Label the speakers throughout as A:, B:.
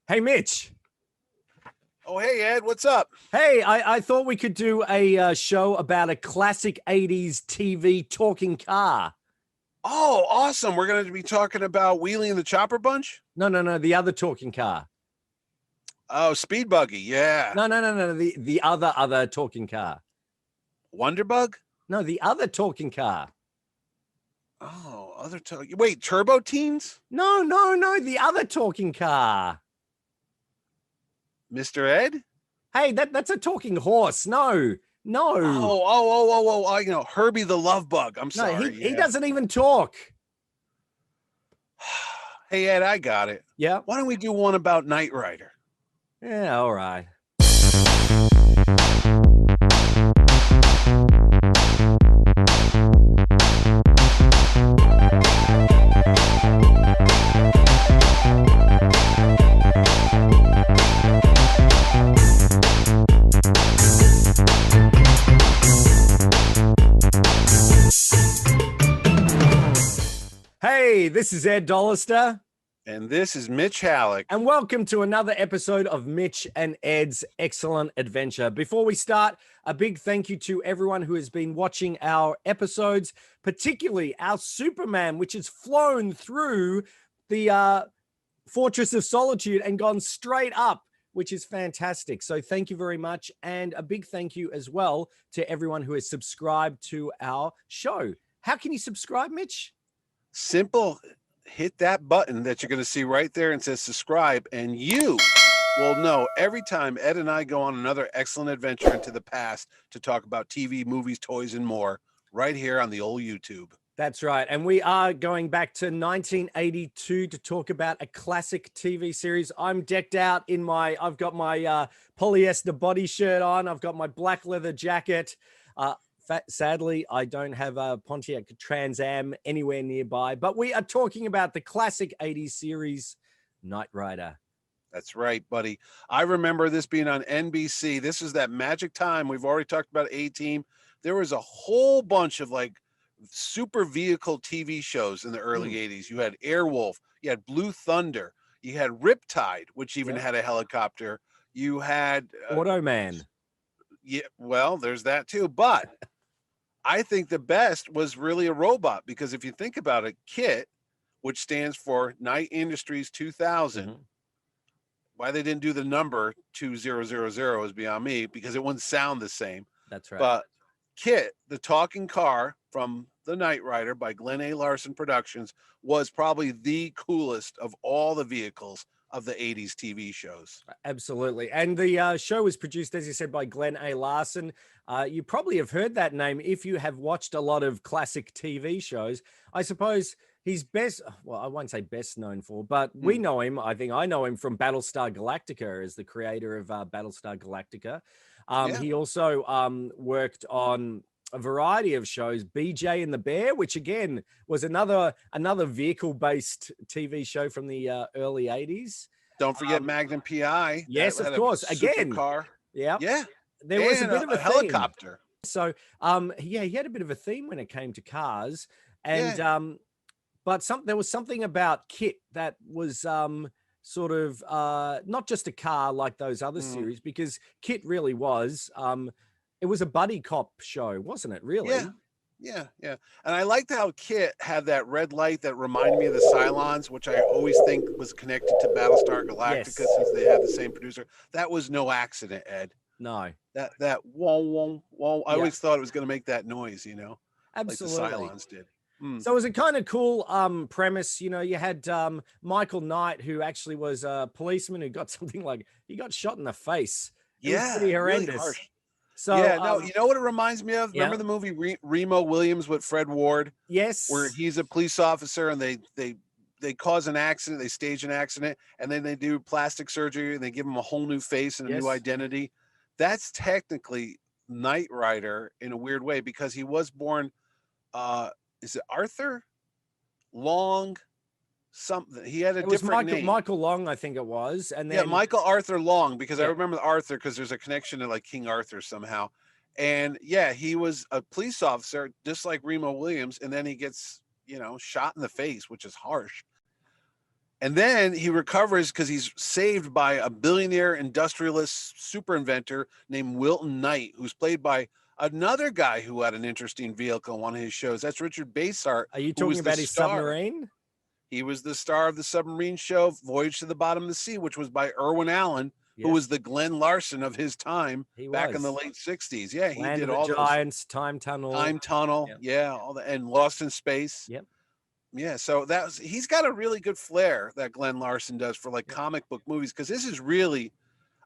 A: Hey, Mitch.
B: Oh, hey, Ed, what's up?
A: Hey, I thought we could do a show about a classic 80s TV talking car.
B: Oh, awesome. We're going to be talking about Wheelie and the Chopper Bunch.
A: No, the other talking car.
B: Oh, Speed Buggy. Yeah.
A: No, the other talking car.
B: Wonderbug.
A: No, the other talking car.
B: Oh, wait, Turbo Teens?
A: No, the other talking car.
B: Mr. Ed?
A: Hey, that's a talking horse. No.
B: I know. Herbie the Love Bug. I'm
A: No,
B: sorry.
A: he doesn't even talk.
B: Hey, Ed, I got it.
A: Yeah.
B: Why don't we do one about Knight Rider?
A: Yeah, all right. Hey, this is Ed Dollister.
B: And this is Mitch Halleck.
A: And welcome to another episode of Mitch and Ed's Excellent Adventure. Before we start, a big thank you to everyone who has been watching our episodes, particularly our Superman, which has flown through the Fortress of Solitude and gone straight up, which is fantastic. So thank you very much. And a big thank you as well to everyone who has subscribed to our show. How can you subscribe, Mitch?
B: Simple. Hit that button that you're going to see right there and says subscribe, and you will know every time Ed and I go on another excellent adventure into the past to talk about TV, movies, toys, and more right here on the old YouTube.
A: That's right. And we are going back to 1982 to talk about a classic TV series. I'm decked out in I've got my polyester body shirt on. I've got my black leather jacket. Sadly, I don't have a Pontiac Trans Am anywhere nearby, but we are talking about the classic 80s series, Knight Rider.
B: That's right, buddy. I remember this being on NBC. This is that magic time. We've already talked about A-Team. There was a whole bunch of like super vehicle TV shows in the early 80s. You had Airwolf, you had Blue Thunder, you had Riptide, which even had a helicopter. You had
A: Automan.
B: Yeah, well, there's that too. But I think the best was really a robot, because if you think about it, KITT, which stands for Knight Industries 2000, why they didn't do the number 2000 is beyond me, because it wouldn't sound the same.
A: That's right.
B: But KITT, the talking car from the Knight Rider by Glenn A. Larson Productions, was probably the coolest of all the vehicles of the 80s TV shows.
A: Absolutely. And the show was produced, as you said, by Glenn A. Larson. You probably have heard that name if you have watched a lot of classic TV shows. I suppose he's I won't say best known for, but we know him. I think I know him from Battlestar Galactica as the creator of Battlestar Galactica. He also worked on a variety of shows, BJ and the Bear, which again was another vehicle-based TV show from the early 80s.
B: Don't forget Magnum PI.
A: Yes, of course. Again,
B: car.
A: Yeah. There
B: and
A: was a bit of a
B: helicopter.
A: So, he had a bit of a theme when it came to cars, and but there was something about KITT that was sort of not just a car like those other series, because KITT really was. It was a buddy cop show, wasn't it? Really?
B: Yeah. And I liked how KITT had that red light that reminded me of the Cylons, which I always think was connected to Battlestar Galactica, since they had the same producer. That was no accident, Ed.
A: No.
B: That whoa. I always thought it was going to make that noise,
A: Absolutely.
B: like the Cylons did.
A: So it was a kind of cool premise. You had Michael Knight, who actually was a policeman who got he got shot in the face. It was pretty horrendous.
B: Really harsh.
A: So
B: you know what it reminds me of? Remember the movie Remo Williams with Fred Ward?
A: Yes.
B: Where he's a police officer and they cause an accident, they stage an accident, and then they do plastic surgery and they give him a whole new face and a new identity. That's technically Knight Rider in a weird way, because he was born is it Arthur Long something? He had a different name.
A: Michael Long, I think it was. And then
B: Michael Arthur Long, because I remember Arthur because there's a connection to like King Arthur somehow. And he was a police officer just like Remo Williams, and then he gets shot in the face, which is harsh. And then he recovers because he's saved by a billionaire industrialist super inventor named Wilton Knight, who's played by another guy who had an interesting vehicle on one of his shows. That's Richard Basehart.
A: Are you talking about his submarine?
B: He was the star of the submarine show Voyage to the Bottom of the Sea, which was by Irwin Allen, who was the Glenn Larson of his time back in the late 60s. Yeah, he
A: Land
B: did
A: of
B: all
A: the Giants, Time Tunnel.
B: All and Lost in Space.
A: Yep.
B: Yeah, so he's got a really good flair that Glenn Larson does for like comic book movies, because this is really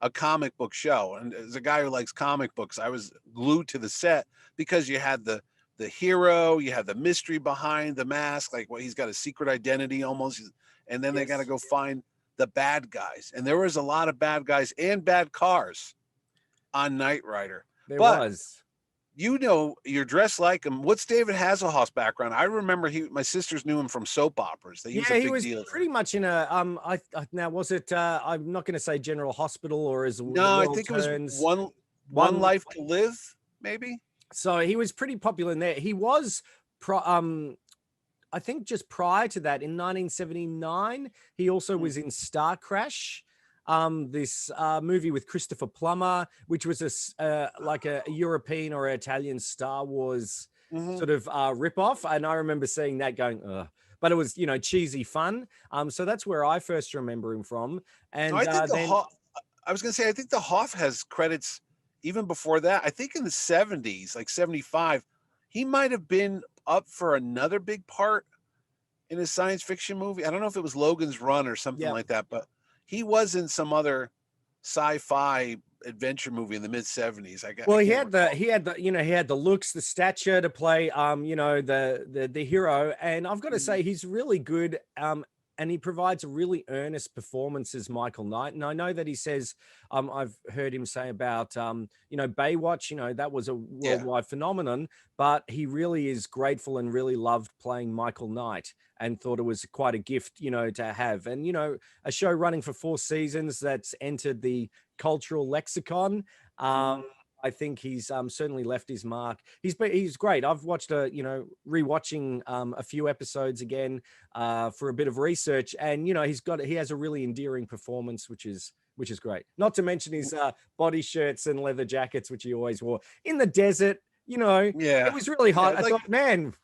B: a comic book show. And as a guy who likes comic books, I was glued to the set because you had the hero, you have the mystery behind the mask, like he's got a secret identity almost, and then they got to go find the bad guys. And there was a lot of bad guys and bad cars on Knight Rider.
A: There was.
B: You know, you're dressed like him. What's David Hasselhoff's background? I remember my sisters knew him from soap operas. He was
A: pretty much in a now was it I'm not going to say General Hospital or as
B: no, I think it was one Life to Live, maybe.
A: So he was pretty popular in there. He was I think just prior to that in 1979, he also was in Star Crash. This movie with Christopher Plummer, which was like a European or Italian Star Wars sort of ripoff. And I remember seeing that going, ugh. But it was, cheesy fun. So that's where I first remember him from. And
B: no, I was going to say, I think the Hoff has credits even before that. I think in the 70s, like 75, he might have been up for another big part in a science fiction movie. I don't know if it was Logan's Run or something like that, but he was in some other sci-fi adventure movie in the mid 70s.
A: Well, he had the looks, the stature to play, the hero. And I've got to say, he's really good. And he provides a really earnest performance as Michael Knight. And I know that he says, I've heard him say about, Baywatch, that was a worldwide phenomenon, but he really is grateful and really loved playing Michael Knight and thought it was quite a gift, to have. And, a show running for 4 seasons that's entered the cultural lexicon. I think he's certainly left his mark. He's great. I've watched rewatching a few episodes again for a bit of research, and he has a really endearing performance, which is great. Not to mention his body shirts and leather jackets, which he always wore in the desert. It was really hot. I thought, man,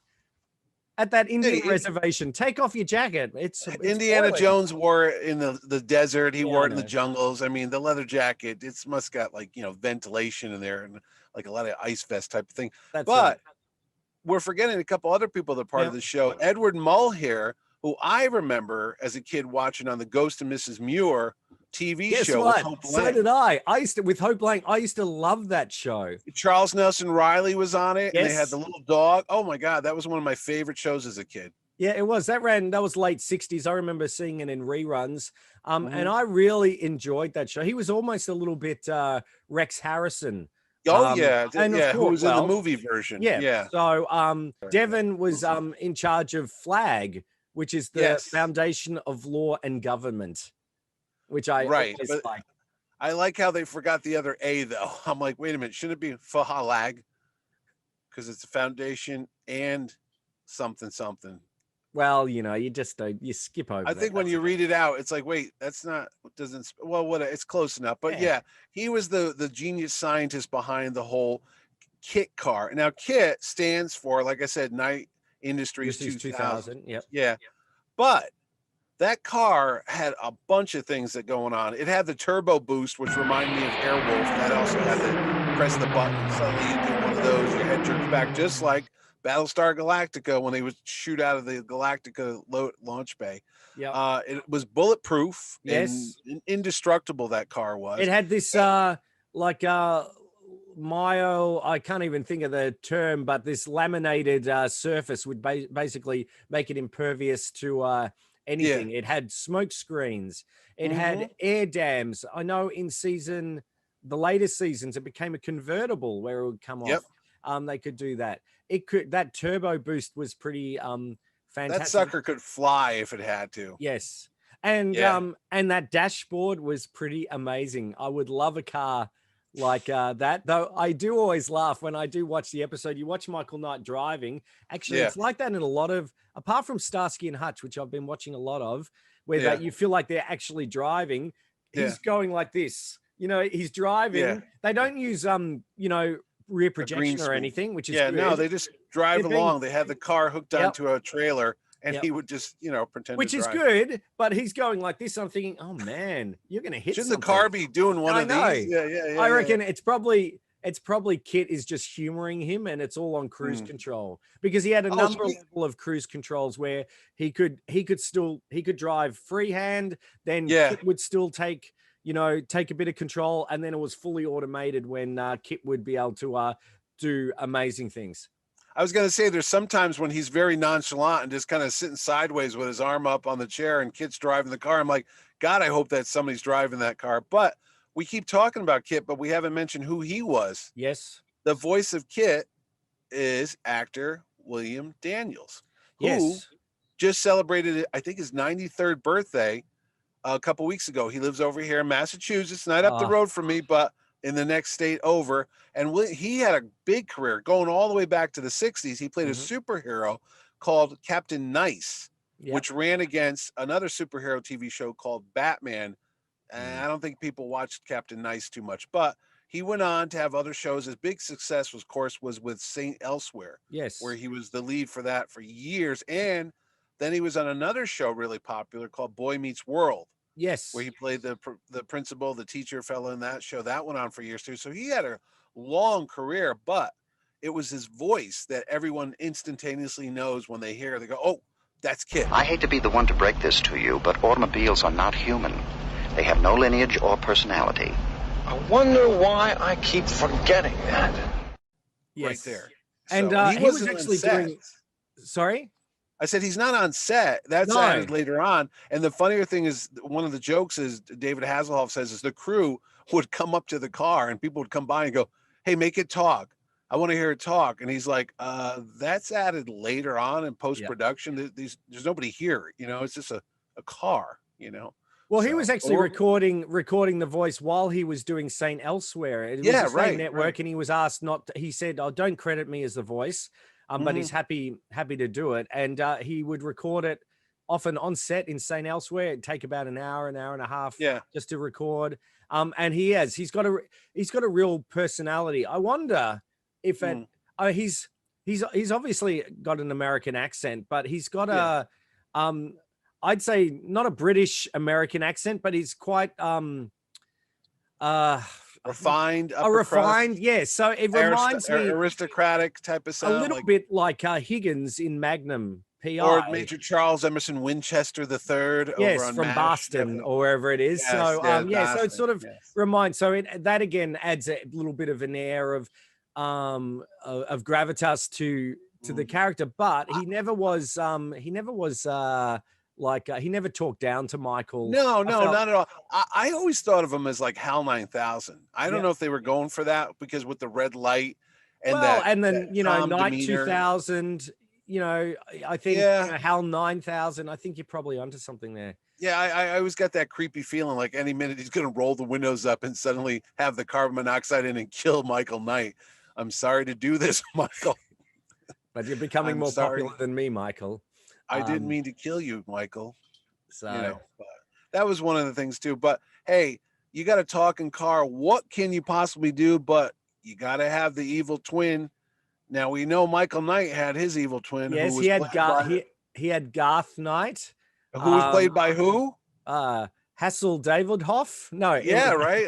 A: at that Indian reservation, take off your jacket. It's
B: Indiana boiling. Jones wore it in the desert. He wore it in the jungles. I mean, the leather jacket, it's must got ventilation in there and like a lot of ice vest type of thing. But we're forgetting a couple other people that are part of the show. Edward Mulhare, who I remember as a kid watching on the Ghost of Mrs. Muir TV show.
A: With Hope Lang. So did I. With Hope Lang, I used to love that show.
B: Charles Nelson Riley was on it, and they had the little dog. Oh my God, that was one of my favorite shows as a kid.
A: Yeah, it was. That was late 60s. I remember seeing it in reruns. And I really enjoyed that show. He was almost a little bit Rex Harrison.
B: Oh yeah, who was in the movie version.
A: Yeah. So Devon was in charge of FLAG, which is the Foundation of Law and Government. Which I like.
B: I like how they forgot the other A though. I'm like, wait a minute, shouldn't it be FHALAG? Because it's a foundation and something.
A: Well, you just you skip over.
B: I think when you read it out, it's like, wait, that's not it's close enough. But yeah, he was the genius scientist behind the whole KIT car. Now KIT stands for, like I said, Knight Industries 2000.
A: Yep.
B: Yeah, but that car had a bunch of things that going on. It had the turbo boost, which reminded me of Airwolf. That also had to press the button. Suddenly you do one of those, your head jerks back, just like Battlestar Galactica when they would shoot out of the Galactica launch bay.
A: Yeah,
B: it was bulletproof and indestructible. That car was.
A: It had this myo, I can't even think of the term, but this laminated surface would basically make it impervious to anything. It had smoke screens. It had air dams. I know in the latest seasons, it became a convertible where it would come off. They could do that. That turbo boost was pretty fantastic.
B: That sucker could fly if it had to.
A: Yes. And that dashboard was pretty amazing. I would love a car like that, though. I do always laugh when I do watch the episode. You watch Michael Knight driving. Actually, it's like that in a lot of, apart from Starsky and Hutch, which I've been watching a lot of, where
B: Yeah.
A: that you feel like they're actually driving.
B: Yeah.
A: He's going like this. You know, he's
B: Yeah.
A: driving. They don't use you know, rear
B: A green
A: projection or
B: screen.
A: anything, which is
B: Yeah, no,
A: good.
B: they just drive
A: They're being
B: along. They had the car hooked
A: Yep.
B: onto a trailer, and
A: Yep.
B: he would just, you know, pretend
A: Which
B: to
A: is
B: drive.
A: good, but he's going like this. I'm thinking, oh man, you're gonna hit
B: Shouldn't
A: something.
B: the car be doing one
A: I
B: of
A: know.
B: these? Yeah, yeah, yeah.
A: I
B: yeah,
A: reckon it's probably Kit is just humoring him, and it's all on cruise
B: Mm.
A: control, because he had a
B: Oh,
A: number
B: sweet.
A: of cruise controls where he could drive freehand, then
B: Yeah.
A: Kit would still take a bit of control, and then it was fully automated when Kit would be able to do amazing things.
B: I was going to say there's sometimes when he's very nonchalant and just kind of sitting sideways with his arm up on the chair and Kit's driving the car. I'm like, God, I hope that somebody's driving that car. But we keep talking about Kit, but we haven't mentioned who he was.
A: Yes.
B: The voice of Kit is actor William Daniels, who
A: Yes.
B: just celebrated, I think, his 93rd birthday a couple weeks ago. He lives over here in Massachusetts, not up the road from me, but in the next state over. And he had a big career going all the way back to the 60s. He played a superhero called Captain Nice, which ran against another superhero TV show called Batman. And I don't think people watched Captain Nice too much, but he went on to have other shows. His big success, was, of course, was with St. Elsewhere,
A: Yes,
B: where he was the lead for that for years. And then he was on another show really popular called Boy Meets World.
A: Yes,
B: where he played the principal, the teacher fellow in that show. That went on for years too. So he had a long career, but it was his voice that everyone instantaneously knows when they hear. They go, "Oh, that's Kit."
C: I hate to be the one to break this to you, but automobiles are not human. They have no lineage or personality.
D: I wonder why I keep forgetting that.
A: yes.
B: Right there.
A: And
B: So,
A: he was actually doing. Sorry.
B: I said he's not on set. That's added later on. And the funnier thing is, one of the jokes is David Hasselhoff says is the crew would come up to the car and people would come by and go, "Hey, make it talk. I want to hear it talk." And he's like, "That's added later on in post production. There's nobody here. You know, it's just a car. You know."
A: Well, he was actually recording the voice while he was doing St. Elsewhere. It was the same network, and he was asked not to, he said, "Oh, don't credit me as the voice." But he's happy to do it, and he would record it often on set in St. Elsewhere. It'd take about an hour and a half, just to record. And he's got a real personality. I wonder if he's obviously got an American accent, but he's got a I'd say not a British American accent, but he's quite
B: refined,
A: yes. So it reminds me
B: aristocratic type of sound,
A: a little bit like Higgins in Magnum PI,
B: or Major Charles Emerson Winchester III.
A: Yes,
B: over on
A: from Boston or wherever it is. So so it sort of reminds. So that again adds a little bit of an air of gravitas to the character, but he never was he never talked down to Michael.
B: No, not at all. I always thought of him as like HAL 9000. I don't know if they were going for that, because with the red light and
A: then Night demeanor. 2000. I think HAL 9000. I think you're probably onto something there.
B: Yeah, I always got that creepy feeling like any minute he's going to roll the windows up and suddenly have the carbon monoxide in and kill Michael Knight. I'm sorry to do this, Michael.
A: But you're becoming more popular than me, Michael.
B: I didn't mean to kill you, Michael. So but that was one of the things too. But hey, you got a talking car. What can you possibly do? But you got to have the evil twin. Now we know Michael Knight had his evil twin.
A: Yes, he had Garth Knight.
B: Who was played by who?
A: Hassel Davidhoff. No.
B: Yeah, right.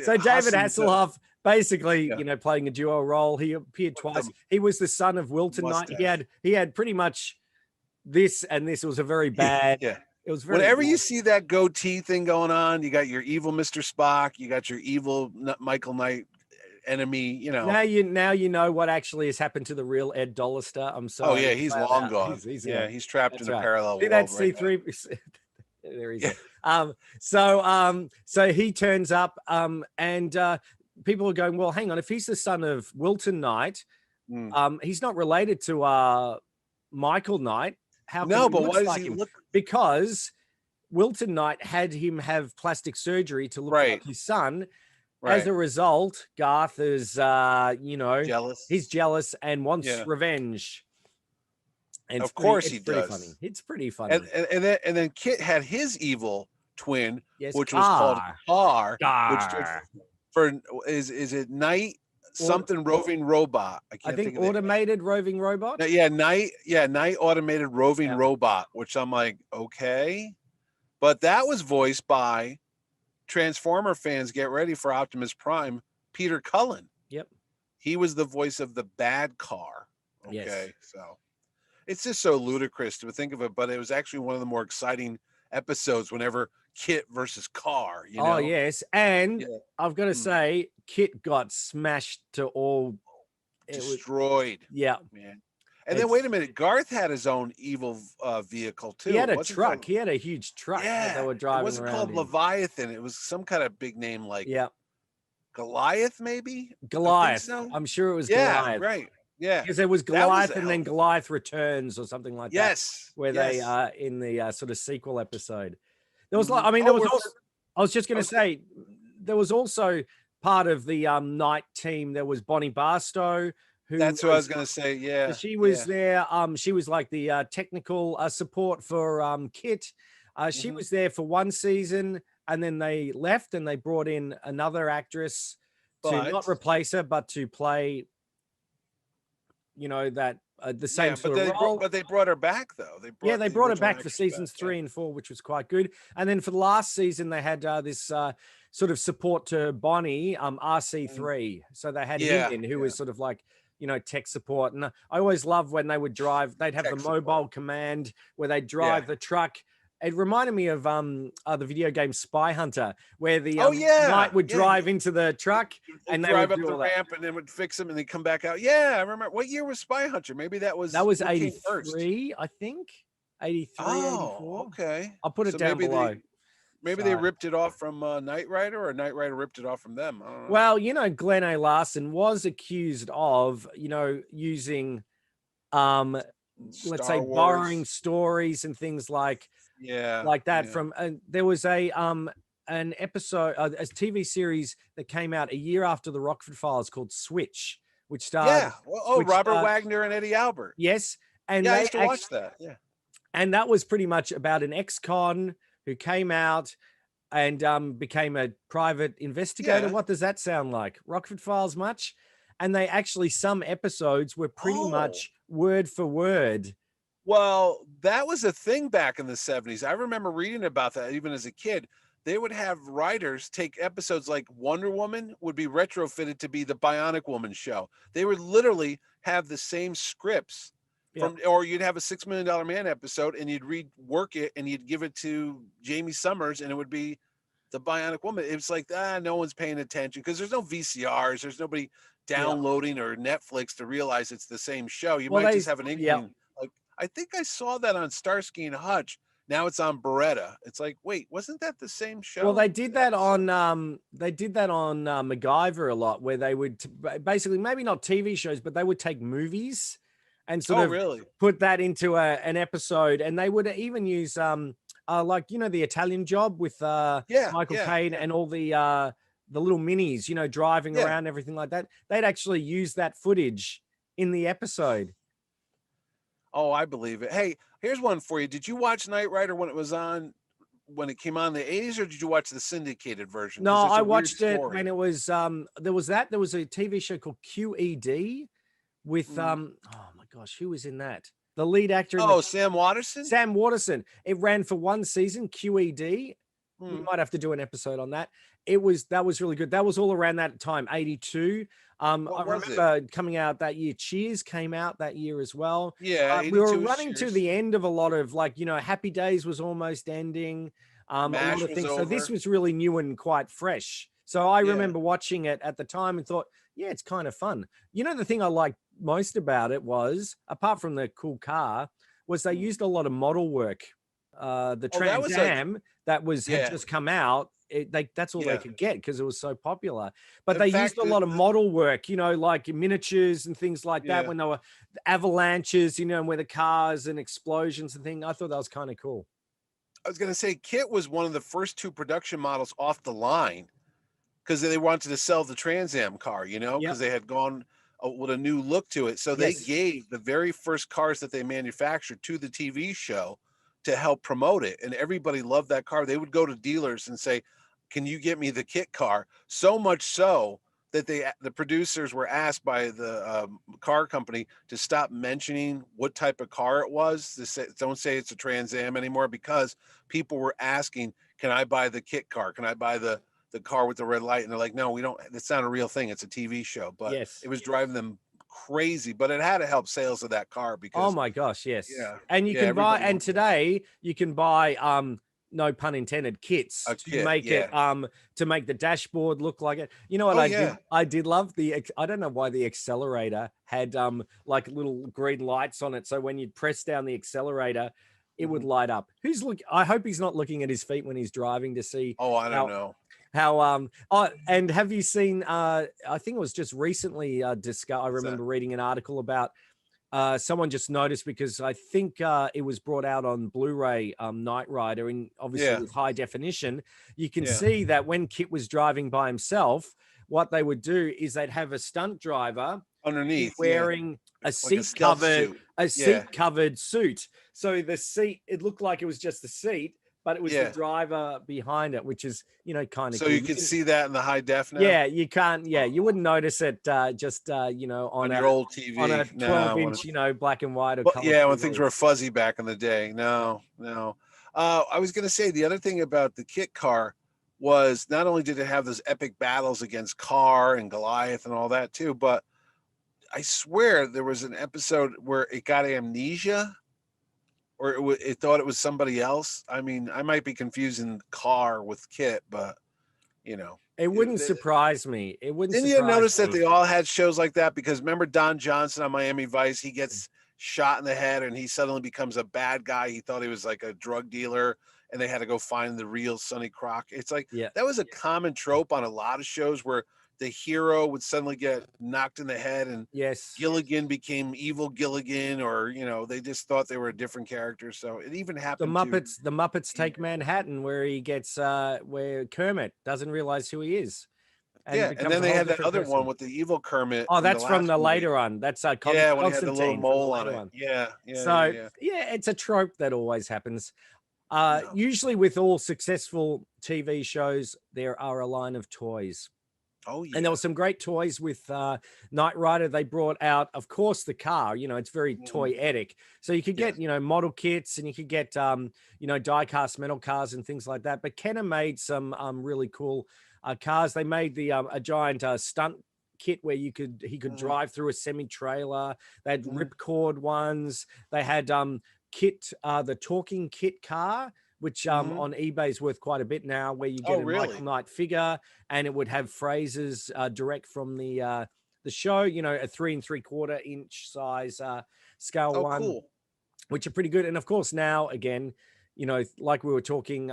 A: So David Hasselhoff, basically, playing a duo role. He appeared twice. He was the son of Wilton Knight. He had pretty much this, and this was a very bad.
B: Yeah.
A: It was very.
B: Whenever you see that goatee thing going on, you got your evil Mr. Spock, you got your evil Michael Knight enemy.
A: Now you know what actually has happened to the real Ed Dollister. I'm sorry.
B: Oh yeah, he's long gone. He's trapped in a parallel.
A: See that C3. There he is. So he turns up, and people are going, well, hang on, if he's the son of Wilton Knight, he's not related to Michael Knight. How?
B: No, but why does he look?
A: Because Wilton Knight had him have plastic surgery to look like his son. Right. As a result, Garth is,
B: jealous.
A: He's jealous and wants revenge. And
B: Of course he
A: it's pretty
B: does.
A: funny. It's pretty funny.
B: And then Kit had his evil twin,
A: Yes,
B: which was called Car, which stood
A: Gar.
B: for is it Night
A: Or,
B: something roving robot? I
A: I
B: can't
A: think
B: think of it.
A: automated roving robot.
B: Night automated roving
A: Yeah.
B: robot, which I'm like, okay. But that was voiced by Transformer fans. Get ready for Optimus Prime, Peter Cullen.
A: Yep.
B: He was the voice of the bad Car. Okay.
A: Yes.
B: So it's just so ludicrous to think of it, but it was actually one of the more exciting episodes whenever Kit versus Car, you know?
A: Oh, yes. And
B: Yeah.
A: I've got to say, Kit got smashed to all.
B: Destroyed.
A: Yeah.
B: Man. And then wait a minute, Garth had his own evil vehicle too.
A: He had a truck. He had a huge truck
B: Yeah,
A: that they were driving
B: it wasn't
A: around
B: called
A: in.
B: Leviathan. It was some kind of big name like Goliath, maybe?
A: Goliath.
B: So.
A: I'm sure it was
B: Goliath.
A: Goliath.
B: Right. Yeah.
A: Because there was Goliath and then Goliath Returns or something like that.
B: Yes.
A: Where they in the sort of sequel episode. There was like, I mean, there was also, I was just going to say, there was also part of the night team. There was Bonnie Barstow.
B: That's what I was going to say. Yeah.
A: She was there. She was like the technical support for Kit. She was there for one season and then they left and they brought in another actress to not replace her, but to play, you know, that the same sort of role.
B: But they brought her back though.
A: They brought her back for seasons 3 and 4, which was quite good. And then for the last season, they had this sort of support to Bonnie, RC3. So they had him in, who was sort of like, you know, tech support. And I always loved when they would drive, they'd have the mobile command where they'd drive the truck. It reminded me of the video game Spy Hunter, where the knight would drive into the truck and they
B: drive
A: would
B: up the ramp and then would fix them and they come back out. Yeah, I remember. What year was Spy Hunter? Maybe that was
A: 83, I think. 83, 84.
B: Okay.
A: I'll put it down below.
B: Maybe they ripped it off from Knight Rider, or Knight Rider ripped it off from them. I don't know.
A: Well, you know, Glenn A. Larson was accused of, you know, using, let's say, borrowing stories and things like that from. There was an episode, a TV series that came out a year after the Rockford Files called Switch, which starred
B: Robert Wagner and Eddie Albert.
A: Yes, and
B: I used to watch that. Yeah,
A: and that was pretty much about an ex-con who came out and became a private investigator. What does that sound like? Rockford Files much? And they actually, some episodes were pretty much word for word.
B: Well, that was a thing back in the 70s. I remember reading about that even as a kid. They would have writers take episodes like Wonder Woman would be retrofitted to be the Bionic Woman show. They would literally have the same scripts. Or you'd have a $6 Million Man episode and you'd rework it and you'd give it to Jamie Summers and it would be the Bionic Woman. It's like, no one's paying attention because there's no VCRs. There's nobody downloading or Netflix to realize it's the same show. You might just have an inkling. Like, I think I saw that on Starsky and Hutch. Now it's on Beretta. It's like, wait, wasn't that the same show?
A: Well, they did that on MacGyver a lot, where they would basically, maybe not TV shows, but they would take movies and sort of put that into an episode. And they would even use like, you know, The Italian Job with Michael Caine and all the little minis, you know, driving around, everything like that. They'd actually use that footage in the episode.
B: Oh, I believe it. Hey, here's one for you. Did you watch Knight Rider when it came on in the 80s, or did you watch the syndicated version?
A: No, I watched it when it was there was a TV show called QED with oh my gosh, who was in that? The lead actor.
B: Sam Waterston.
A: Sam Waterston. It ran for one season. QED. We might have to do an episode on that. That was really good. That was all around that time, 82. I remember coming out that year. Cheers came out that year as well.
B: Yeah,
A: we were running to the end of a lot of, like, you know, Happy Days was almost ending. A lot of things. So this was really new and quite fresh. So I remember watching it at the time and thought, yeah, it's kind of fun. You know, the thing I liked most about it was, apart from the cool car, was they used a lot of model work. The Trans Am had just come out. That's all they could get because it was so popular. But they used a lot of model work, you know, like miniatures and things like that when there were avalanches, you know, and where the cars and explosions and things. I thought that was kind of cool.
B: I was going to say, Kit was one of the first 2 production models off the line because they wanted to sell the Trans Am car, you know, because they had gone with a new look to it. So they
A: Yes.
B: gave the very first cars that they manufactured to the TV show to help promote it, and everybody loved that car. They would go to dealers and say, "Can you get me the kit car?" So much so that the producers were asked by the car company to stop mentioning what type of car it was. Don't say it's a Trans Am anymore, because people were asking, "Can I buy the kit car? Can I buy the car with the red light?" And they're like, "No, we don't. It's not a real thing. It's a TV show." But
A: Yes.
B: it was driving them crazy. But it had to help sales of that car
A: Oh
B: because,
A: my gosh, yes.
B: yeah,
A: And you
B: yeah,
A: can buy,
B: everybody
A: and
B: loved it.
A: today you can buy no pun intended, kits
B: A
A: to
B: kit,
A: make it
B: yeah.
A: to make the dashboard look like it. You know what
B: Oh
A: I did?
B: yeah.
A: I did love I don't know why the accelerator had like little green lights on it. So when you'd press down the accelerator, it would
B: Mhm.
A: light up. I hope he's not looking at his feet when he's driving to see
B: Oh, I don't
A: how
B: know.
A: oh, and have you seen I think it was just recently I
B: What's that?
A: remember reading an article about someone just noticed, because I think it was brought out on Blu-ray, Knight Rider, and obviously
B: Yeah,
A: with high definition, you can
B: yeah.
A: see that when Kit was driving by himself, what they would do is they'd have a stunt driver be
B: Underneath, yeah,
A: wearing a
B: like a stealth suit. Yeah,
A: seat covered suit. So the seat, it looked like it was just the seat, but it was the
B: yeah.
A: driver behind it, which is, kind of
B: So
A: cool.
B: you can see that in the high def now?
A: Yeah, you can't. Yeah, you
B: Oh,
A: wouldn't notice it just
B: on your old
A: on a
B: TV? No,
A: 12-inch, black and white or
B: well,
A: color
B: yeah, when things
A: TV.
B: were fuzzy back in the day. No, no. I was gonna say the other thing about the kit car was not only did it have those epic battles against Carr and Goliath and all that too, but I swear there was an episode where it got amnesia, or it thought it was somebody else. I mean, I might be confusing Carr with Kit, but you know.
A: It wouldn't surprise me. It wouldn't
B: Didn't you
A: surprise
B: notice that
A: me.
B: they all had shows like that? Because remember Don Johnson on Miami Vice, he gets shot in the head and he suddenly becomes a bad guy. He thought he was like a drug dealer, and they had to go find the real Sonny Croc. It's like
A: Yeah.
B: that was a common trope on a lot of shows where the hero would suddenly get knocked in the head and
A: Yes.
B: Gilligan became evil Gilligan, or they just thought they were a different character. So it even happened to
A: The Muppets Take Manhattan, where he gets where Kermit doesn't realize who he is and
B: yeah, and
A: becomes
B: then
A: a
B: they
A: whole
B: had that
A: different
B: other one
A: person.
B: with the evil Kermit
A: Oh,
B: from the
A: that's from
B: last
A: the
B: movie.
A: later one. That's
B: Yeah, when he had the little
A: Constantine from the
B: mole on
A: later
B: it.
A: one.
B: Yeah, yeah,
A: So
B: yeah.
A: yeah, it's a trope that always happens.
B: No.
A: Usually with all successful TV shows, there are a line of toys.
B: Oh yeah.
A: And there were some great toys with Knight Rider. They brought out, of course, the car. It's very toyetic. So you could get, model kits, and you could get, die-cast metal cars and things like that. But Kenner made some really cool cars. They made a giant stunt kit where he could drive through a semi-trailer. They had ripcord ones. They had the talking Kit car, which on eBay is worth quite a bit now, where you get a Michael Knight figure, and it would have phrases direct from the show, a 3 3/4 inch size scale one,
B: Cool.
A: which are pretty good. And of course, now again, like we were talking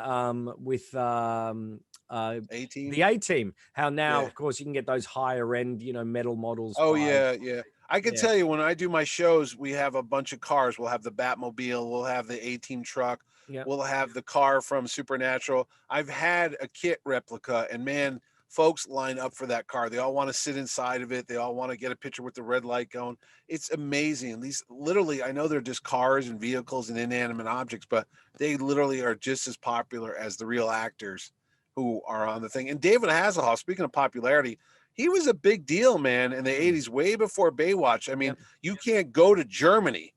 A: with
B: A-Team.
A: the A-Team, how now, of course, you can get those higher end, metal models.
B: Oh
A: by-
B: yeah. I can tell you, when I do my shows, we have a bunch of cars. We'll have the Batmobile, we'll have the A-Team truck,
A: Yeah.
B: we'll have the car from Supernatural. I've had a kit replica, and man, folks line up for that car. They all want to sit inside of it. They all want to get a picture with the red light going. It's amazing. These literally, I know they're just cars and vehicles and inanimate objects, but they literally are just as popular as the real actors who are on the thing. And David Hasselhoff, speaking of popularity, he was a big deal, man, in the 80s, way before Baywatch. I mean, you can't go to Germany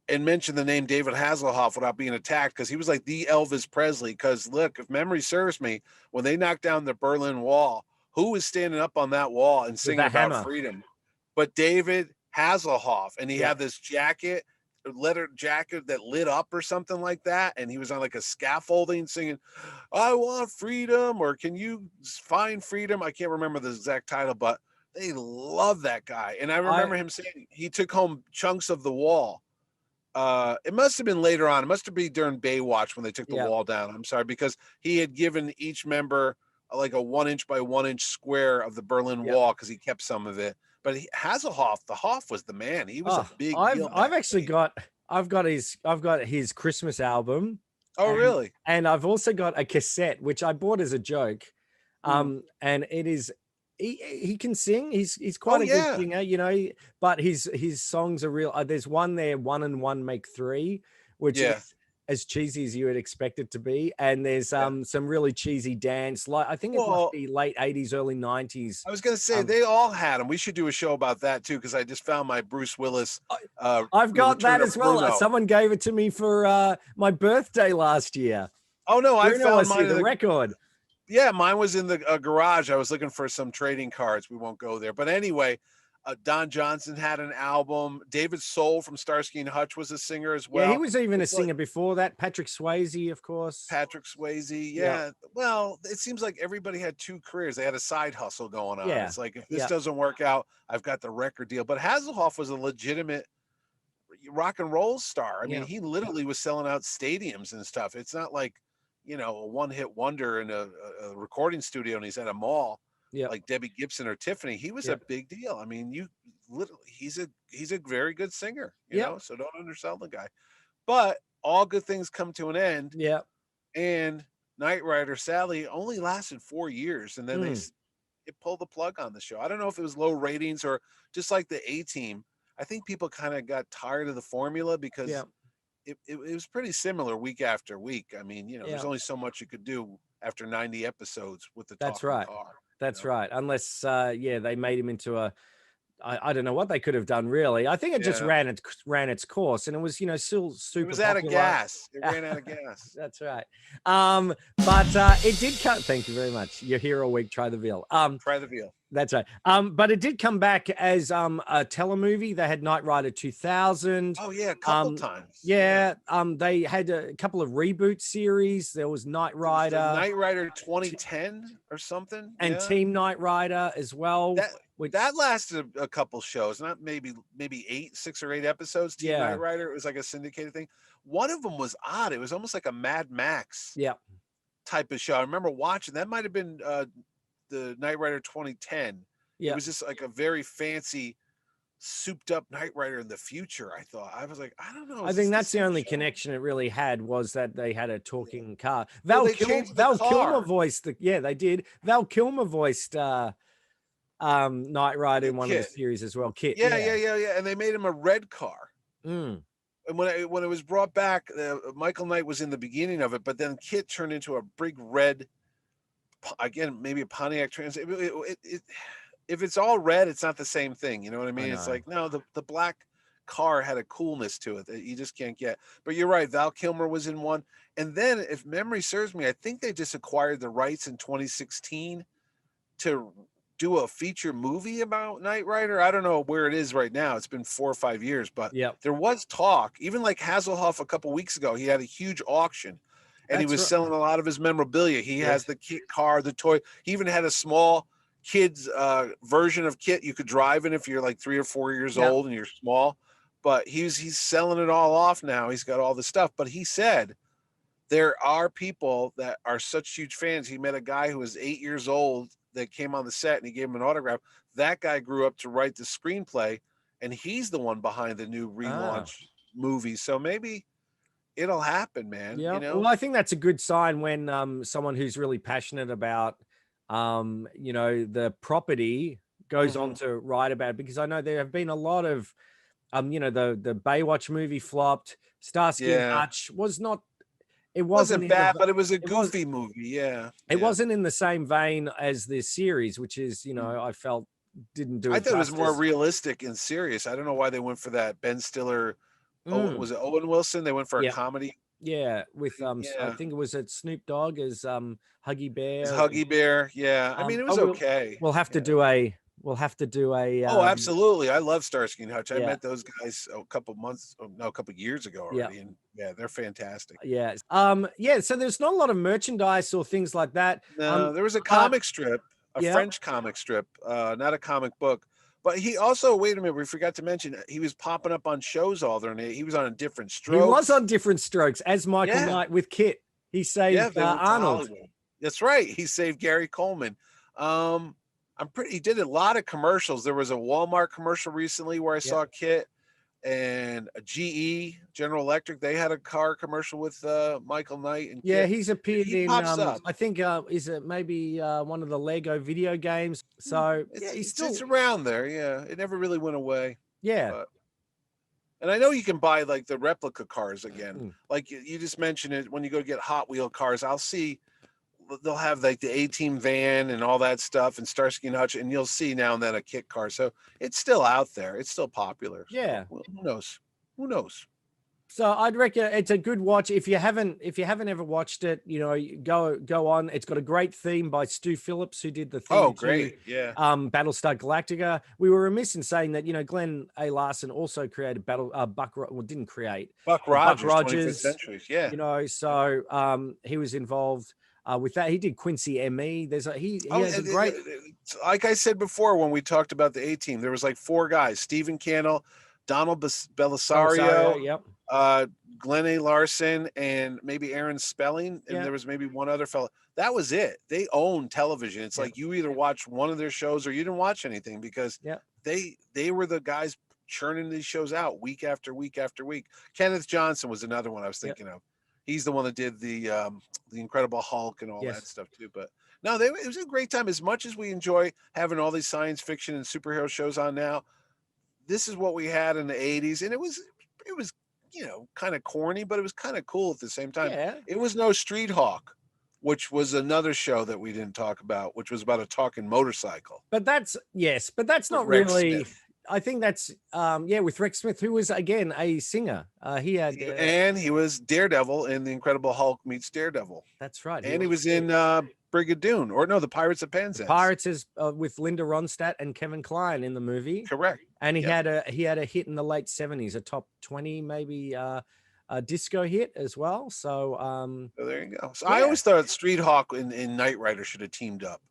B: and mention the name David Hasselhoff without being attacked, because he was like the Elvis Presley. Because look, if memory serves me, when they knocked down the Berlin Wall, who was standing up on that wall and singing about
A: hammer.
B: freedom? But David Hasselhoff, and he had this leather jacket that lit up or something like that, and he was on like a scaffolding singing, "I want freedom," or "Can you find freedom?" I can't remember the exact title, but they love that guy. And I remember him saying he took home chunks of the wall. It must have been later on. It must have been during Baywatch when they took the wall down. I'm sorry, because he had given each member like a 1 inch by 1 inch square of the Berlin Wall, because he kept some of it. But Hasselhoff, the Hoff was the man. He was a big deal.
A: I've got his Christmas album.
B: Oh, really?
A: And I've also got a cassette, which I bought as a joke. And it he can sing. He's quite a good singer, you know. But his songs are real. There's one there, 1 and 1 make 3, which is as cheesy as you would expect it to be. And there's some really cheesy dance. Like I think it must be late 80s, early 90s.
B: I was gonna say they all had them. We should do a show about that too, because I just found my Bruce Willis.
A: I've got that as well. Bruno. Someone gave it to me for my birthday last year.
B: Oh no,
A: Bruno,
B: I found mine
A: the record.
B: Yeah, mine was in the garage. I was looking for some trading cards. We won't go there. But anyway, Don Johnson had an album. David Soul from Starsky and Hutch was a singer as well.
A: Yeah, he was even a singer before that. Patrick Swayze, of course.
B: Patrick Swayze, yeah. Well, it seems like everybody had 2 careers. They had a side hustle going on. It's like, if this doesn't work out, I've got the record deal. But Hasselhoff was a legitimate rock and roll star. I mean, he literally was selling out stadiums and stuff. It's not like, you know, a one-hit wonder in a recording studio and he's at a mall like Debbie Gibson or Tiffany. He was a big deal. I mean, you literally, he's a very good singer, you know, so don't undersell the guy. But all good things come to an end.
A: Yeah.
B: And Knight Rider Sally only lasted 4 years, and then they pulled the plug on the show. I don't know if it was low ratings or just like the A-Team. I think people kind of got tired of the formula because it was pretty similar week after week. I mean, you know, there's only so much you could do after 90 episodes with the
A: That's
B: talking
A: right.
B: car.
A: That's right. Unless, they made him into a, I don't know what they could have done really. I think it just ran its course, and it was, you know, still super.
B: It was out of gas. It ran out of gas.
A: That's right. But it did come. Thank you very much. You're here all week. Try the veal.
B: Try the veal.
A: That's right. But it did come back as a telemovie. They had Knight Rider 2000.
B: Oh yeah, a couple times.
A: Yeah. They had a couple of reboot series. There was Knight Rider,
B: Knight Rider 2010 or something,
A: and Team Knight Rider as well.
B: That lasted a couple shows, not maybe 6 or 8 episodes. Team Knight Rider. It was like a syndicated thing. One of them was odd. It was almost like a Mad Max type of show. I remember watching. That might have been the Knight Rider 2010. It was just like a very fancy, souped up Knight Rider in the future. I was like, I don't know.
A: I think that's the only connection it really had, was that they had a talking car. Val Kilmer voiced they did. Val Kilmer voiced Knight Rider in one of the series as well. KITT.
B: Yeah. And they made him a red car. And when it was brought back, Michael Knight was in the beginning of it, but then KITT turned into a big red, again, maybe a Pontiac Trans. If it's all red, it's not the same thing. You know what I mean? It's like, no, the black car had a coolness to it that you just can't get. But you're right. Val Kilmer was in one. And then, if memory serves me, I think they just acquired the rights in 2016 to do a feature movie about Knight Rider. I don't know where it is right now. It's been 4 or 5 years, but there was talk. Even like Hasselhoff a couple weeks ago, he had a huge auction. And he was selling a lot of his memorabilia. He has the KITT car, the toy. He even had a small kids version of KITT you could drive in if you're like 3 or 4 years old and you're small. But he's selling it all off now. He's got all the stuff. But he said there are people that are such huge fans. He met a guy who was 8 years old that came on the set, and he gave him an autograph. That guy grew up to write the screenplay, and he's the one behind the new relaunch movie. So maybe it'll happen, man.
A: Yeah.
B: You know?
A: Well, I think that's a good sign when someone who's really passionate about the property goes on to write about it, because I know there have been a lot of the Baywatch movie flopped. Starsky and Hutch wasn't
B: bad, but it was a goofy movie.
A: It wasn't in the same vein as this series, which is, I felt didn't do it.
B: I thought it was more realistic and serious. I don't know why they went for that. Ben Stiller. Was it Owen Wilson? They went for a comedy.
A: Yeah, with I think it was Snoop Dogg as Huggy Bear.
B: Huggy Bear, yeah. I mean, it was okay.
A: We'll have to do a.
B: Oh, absolutely! I love Starsky and Hutch. I met those guys a couple years ago already, and they're fantastic.
A: Yeah. So there's not a lot of merchandise or things like that.
B: No, there was a comic strip, French comic strip, not a comic book. But he also, wait a minute, we forgot to mention, he was popping up on shows all there. He was on Different Strokes.
A: He was on Different Strokes as Michael Knight with KITT. He saved Arnold.
B: That's right. He saved Gary Coleman. He did a lot of commercials. There was a Walmart commercial recently where I saw KITT. and a GE, General Electric. They had a car commercial with Michael Knight. And
A: Yeah,
B: Kit.
A: he's appeared
B: He
A: in.
B: pops up.
A: I think is it maybe one of the Lego video games. So yeah, he's still
B: it's around there. Yeah, it never really went away.
A: Yeah.
B: But, and I know you can buy like the replica cars again. Like you just mentioned it when you go get Hot Wheel cars. I'll see they'll have like the A-Team van and all that stuff and Starsky and Hutch, and you'll see now and then a kit car. So it's still out there. It's still popular.
A: Yeah.
B: So, who knows? Who knows?
A: So I'd reckon it's a good watch. If you haven't ever watched it, you know, go on. It's got a great theme by Stu Phillips, who did the theme.
B: Oh, great. Yeah.
A: Battlestar Galactica. We were remiss in saying that, you know, Glenn A. Larson also created didn't create
B: Buck Rogers. 25th
A: Rogers,
B: Centuries. Yeah.
A: You know, so he was involved with that. He did Quincy M.E. He has a great.
B: Like I said before, when we talked about the A-Team, there was like 4 guys: Stephen Cannell, Donald Belisario,
A: yep.
B: Glenn A. Larson, and maybe Aaron Spelling, and there was maybe one other fellow. That was it. They own television. It's like you either watch one of their shows or you didn't watch anything, because they were the guys churning these shows out week after week after week. Kenneth Johnson was another one I was thinking of. He's the one that did the Incredible Hulk and all that stuff too. But no, it was a great time. As much as we enjoy having all these science fiction and superhero shows on now, this is what we had in the 80s, and it was you know, kind of corny, but it was kind of cool at the same time.
A: Yeah.
B: It was no Street Hawk, which was another show that we didn't talk about, which was about a talking motorcycle.
A: But that's not really. Smith. I think that's with Rex Smith, who was again a singer.
B: And he was Daredevil in The Incredible Hulk meets Daredevil.
A: That's right.
B: And he was in Brigadoon, or no, the Pirates of Penzance.
A: Pirates is with Linda Ronstadt and Kevin Kline in the movie.
B: Correct.
A: And he had a hit in the late 70s, a top 20 maybe a disco hit as well. So
B: there you go. So I always thought Street Hawk and Knight Rider should have teamed up.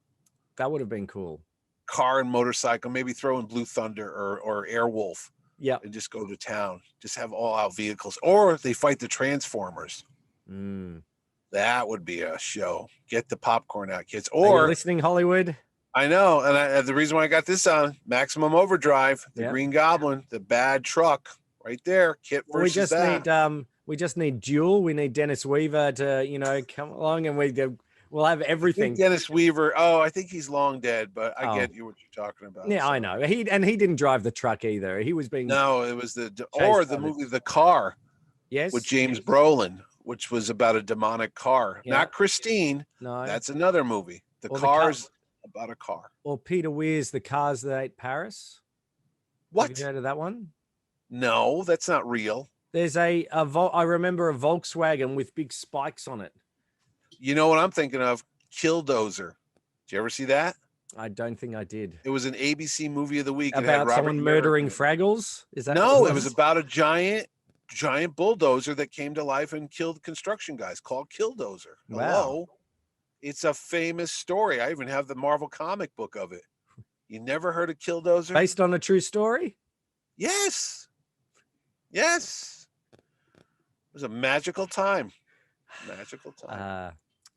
A: That would have been cool.
B: Car and motorcycle, maybe throw in Blue Thunder or Airwolf.
A: Yeah.
B: And just go to town. Just have all out vehicles. Or they fight the Transformers. That would be a show. Get the popcorn out, kids. Or
A: are you listening, Hollywood?
B: I know. And the reason why I got this on, Maximum Overdrive, the Green Goblin, the bad truck, right there. Kit versus
A: we just need Jewel. We need Dennis Weaver to, you know, come along, and we'll have everything.
B: Dennis Weaver. Oh, I think he's long dead, but I get you what you're talking about.
A: Yeah, so. I know. He didn't drive the truck either. He was being
B: it was the movie The Car.
A: Yes,
B: with James Brolin, which was about a demonic car. Not Christine.
A: No,
B: that's another movie. The Car's about a car.
A: Or Peter Weir's The Cars That Ate Paris.
B: What?
A: Have you heard of that one?
B: No, that's not real.
A: There's I remember a Volkswagen with big spikes on it.
B: You know what I'm thinking of? Killdozer. Did you ever see that?
A: I don't think I did.
B: It was an ABC movie of the week.
A: About someone murdering Fraggles? Is that?
B: No, it was about a giant bulldozer that came to life and killed construction guys, called Killdozer.
A: Wow.
B: Hello. It's a famous story. I even have the Marvel comic book of it. You never heard of Killdozer?
A: Based on a true story?
B: Yes. Yes. It was a magical time. Magical time.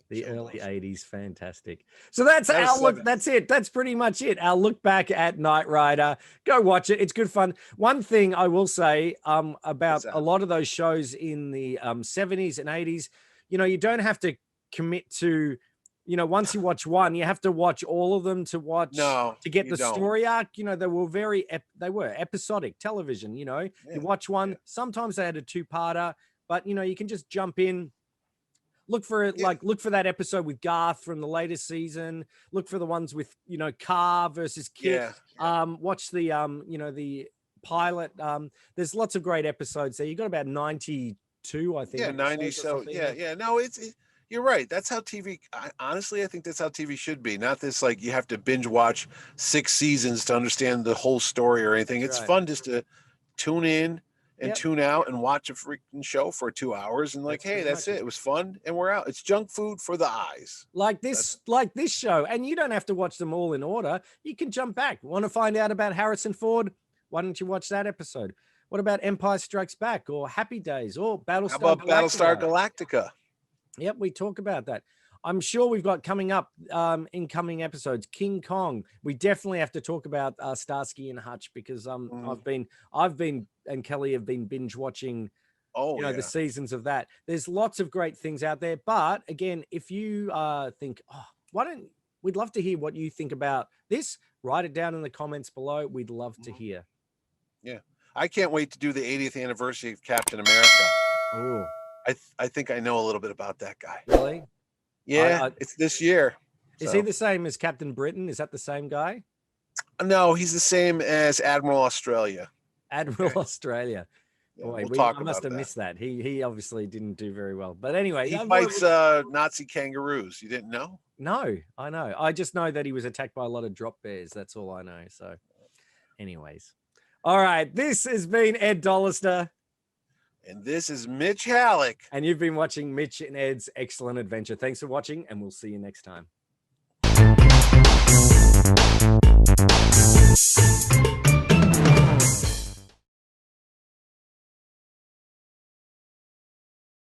A: The early 80s, fantastic. So that's our look. That's it. That's pretty much it. Our look back at Knight Rider. Go watch it. It's good fun. One thing I will say about a lot of those shows in the 70s and 80s, you know, you don't have to commit to, you know, once you watch one, you have to watch all of them to get the story arc. You know, they were episodic television. You know, you watch one. Sometimes they had a 2-parter, but you know, you can just jump in. Look for it, look for that episode with Garth from the latest season. Look for the ones with, you know, Car versus Kit. Watch the the pilot. There's lots of great episodes there. You got about 92, I think.
B: Yeah, 90. So no, you're right. That's how TV. Honestly, I think that's how TV should be. Not this like you have to binge watch 6 seasons to understand the whole story or anything. It's fun just to tune in and tune out and watch a freaking show for 2 hours and that's it. It was fun and we're out. It's junk food for the eyes.
A: Like this show. And you don't have to watch them all in order. You can jump back. Want to find out about Harrison Ford? Why don't you watch that episode? What about Empire Strikes Back or Happy Days or Battlestar Galactica?
B: Battlestar Galactica?
A: Yep, we talk about that. I'm sure we've got coming up incoming episodes. King Kong. We definitely have to talk about Starsky and Hutch because I've been and Kelly have been binge watching. The seasons of that. There's lots of great things out there. But again, if you think, we'd love to hear what you think about this. Write it down in the comments below. We'd love to hear.
B: Yeah. I can't wait to do the 80th anniversary of Captain America.
A: Oh,
B: I think I know a little bit about that guy.
A: Really?
B: Yeah, it's this year.
A: Is he the same as Captain Britain? Is that the same guy?
B: No, he's the same as Admiral Australia.
A: Admiral Australia.
B: Yeah,
A: Boy, I must have missed that. He obviously didn't do very well. But anyway,
B: he fights Nazi kangaroos. You didn't know?
A: No, I know. I just know that he was attacked by a lot of drop bears. That's all I know. So, anyways, all right. This has been Ed Dollister.
B: And this is Mitch Halleck.
A: And you've been watching Mitch and Ed's Excellent Adventure. Thanks for watching, and we'll see you next time.